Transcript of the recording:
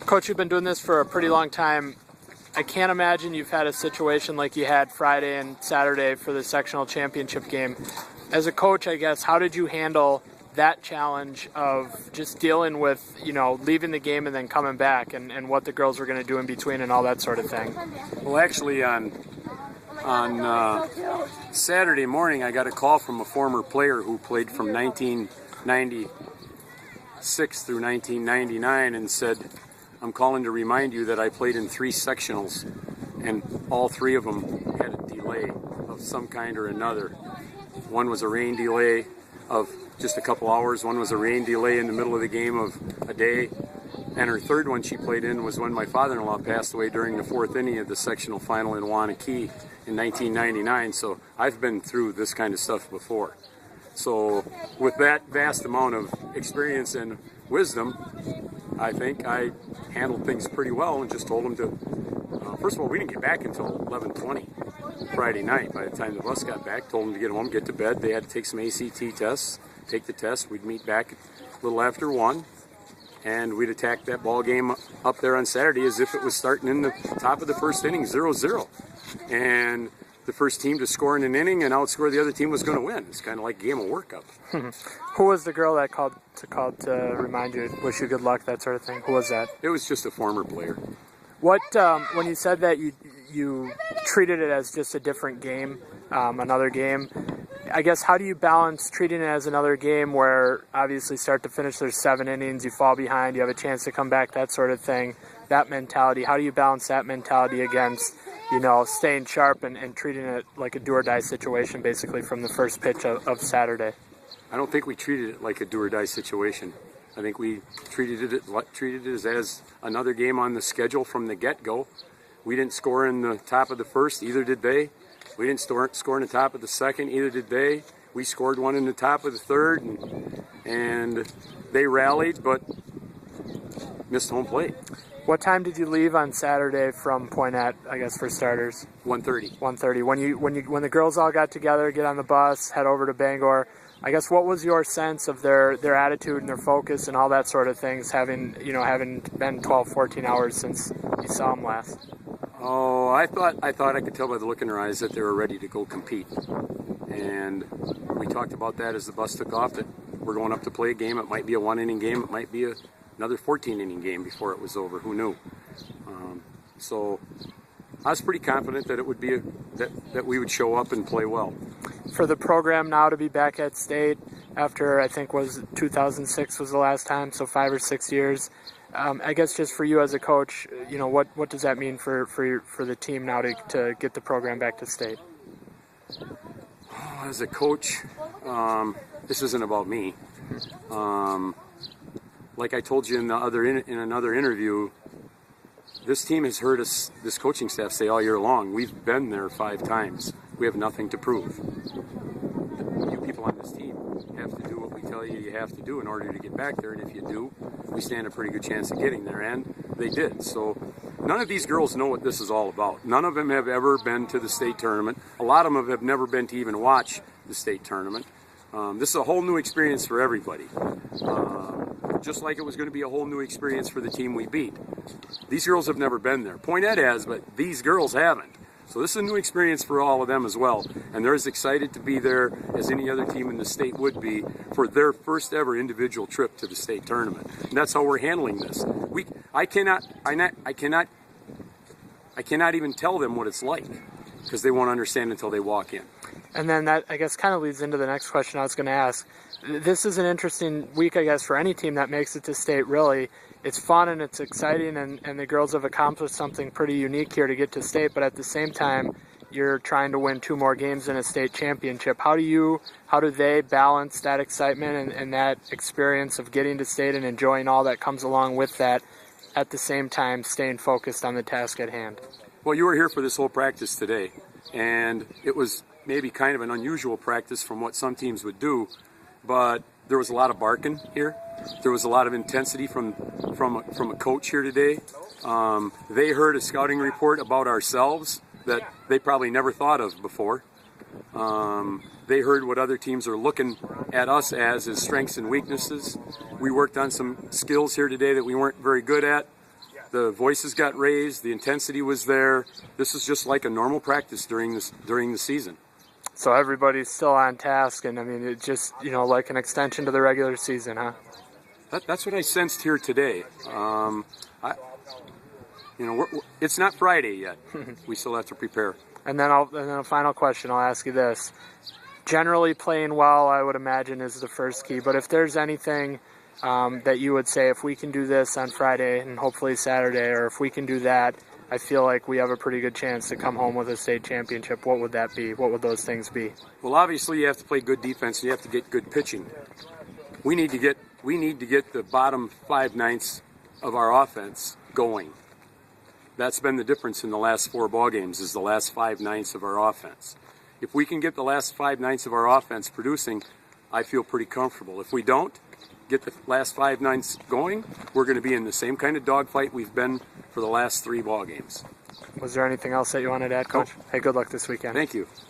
Coach, you've been doing this for a pretty long time. I can't imagine you've had a situation like you had Friday and Saturday for the sectional championship game. As a coach, I guess, how did you handle that challenge of just dealing with, leaving the game and then coming back and what the girls were going to do in between and all that sort of thing? Well, actually, on Saturday morning, I got a call from a former player who played from 1996 through 1999 and said, "I'm calling to remind you that I played in 3 sectionals, and all 3 of them had a delay of some kind or another. One was a rain delay of just a couple hours, one was a rain delay in the middle of the game of a day, and her third one she played in was when my father-in-law passed away during the 4th inning of the sectional final in Wanakee in 1999, so I've been through this kind of stuff before. So with that vast amount of experience and wisdom, I think I handled things pretty well and just told them to, first of all, we didn't get back until 11:20 Friday night. By the time the bus got back, told them to get home, get to bed. They had to take some ACT tests, take the test. We'd meet back a little after 1, and we'd attack that ball game up there on Saturday as if it was starting in the top of the first inning, 0-0. And the first team to score in an inning and outscore the other team was going to win. It's kind of like a game of workup. Who was the girl that called to remind you, wish you good luck, that sort of thing? Who was that? It was just a former player. What when you said that you treated it as just a different game, another game, I guess how do you balance treating it as another game where obviously start to finish there's 7 innings, you fall behind, you have a chance to come back, that sort of thing, that mentality? How do you balance that mentality against staying sharp and treating it like a do-or-die situation basically from the first pitch of Saturday? I don't think we treated it like a do-or-die situation. I think we treated it as another game on the schedule from the get-go. We didn't score in the top of the first, either did they. We didn't score in the top of the second, either did they. We scored one in the top of the third, and they rallied, but missed home plate. What time did you leave on Saturday from Poynette, I guess, for starters? 1:30. 1:30. When the girls all got together, get on the bus, head over to Bangor, I guess what was your sense of their attitude and their focus and all that sort of things, having been 12, 14 hours since you saw them last? Oh, I thought I could tell by the look in their eyes that they were ready to go compete. And we talked about that as the bus took off, that we're going up to play a game. It might be a 1-inning game. It might be another 14-inning game before it was over. Who knew? So I was pretty confident that it would be that we would show up and play well. For the program now to be back at state after, I think, 2006 was the last time, so 5 or 6 years. I guess just for you as a coach, what does that mean for the team now to get the program back to state? As a coach, this isn't about me. Like I told you in another interview, this team has heard us, this coaching staff, say all year long, we've been there 5 times. We have nothing to prove. You people on this team have to do what we tell you have to do in order to get back there, and if you do, we stand a pretty good chance of getting there, and they did. So none of these girls know what this is all about. None of them have ever been to the state tournament. A lot of them have never been to even watch the state tournament. This is a whole new experience for everybody. Just like it was going to be a whole new experience for the team we beat. These girls have never been there. Poynette has, but these girls haven't. So this is a new experience for all of them as well. And they're as excited to be there as any other team in the state would be for their first ever individual trip to the state tournament. And that's how we're handling this. I cannot even tell them what it's like, because they won't understand until they walk in. And then that, I guess, kind of leads into the next question I was going to ask. This is an interesting week, I guess, for any team that makes it to state, really. It's fun and it's exciting, and the girls have accomplished something pretty unique here to get to state, but at the same time, you're trying to win 2 more games in a state championship. How do they balance that excitement and that experience of getting to state and enjoying all that comes along with that, at the same time staying focused on the task at hand? Well, you were here for this whole practice today, and it was maybe kind of an unusual practice from what some teams would do, but there was a lot of barking here. There was a lot of intensity from a coach here today. They heard a scouting report about ourselves that they probably never thought of before. They heard what other teams are looking at us as strengths and weaknesses. We worked on some skills here today that we weren't very good at. The voices got raised. The intensity was there. This is just like a normal practice during the season. So everybody's still on task, and I mean, it's just, like an extension to the regular season, huh? That's what I sensed here today. It's not Friday yet. We still have to prepare. And then a final question. I'll ask you this: generally playing well, I would imagine, is the first key. But if there's anything that you would say, if we can do this on Friday and hopefully Saturday, or if we can do that, I feel like we have a pretty good chance to come home with a state championship. What would that be? What would those things be? Well, obviously you have to play good defense and you have to get good pitching. We need to get the bottom 5/9 of our offense going. That's been the difference in the last 4 ball games, is the last 5/9 of our offense. If we can get the last 5/9 of our offense producing, I feel pretty comfortable. If we don't get the last 5/9 going, we're going to be in the same kind of dogfight we've been for the last 3 ball games. Was there anything else that you wanted to add, Coach? Nope. Hey, good luck this weekend. Thank you.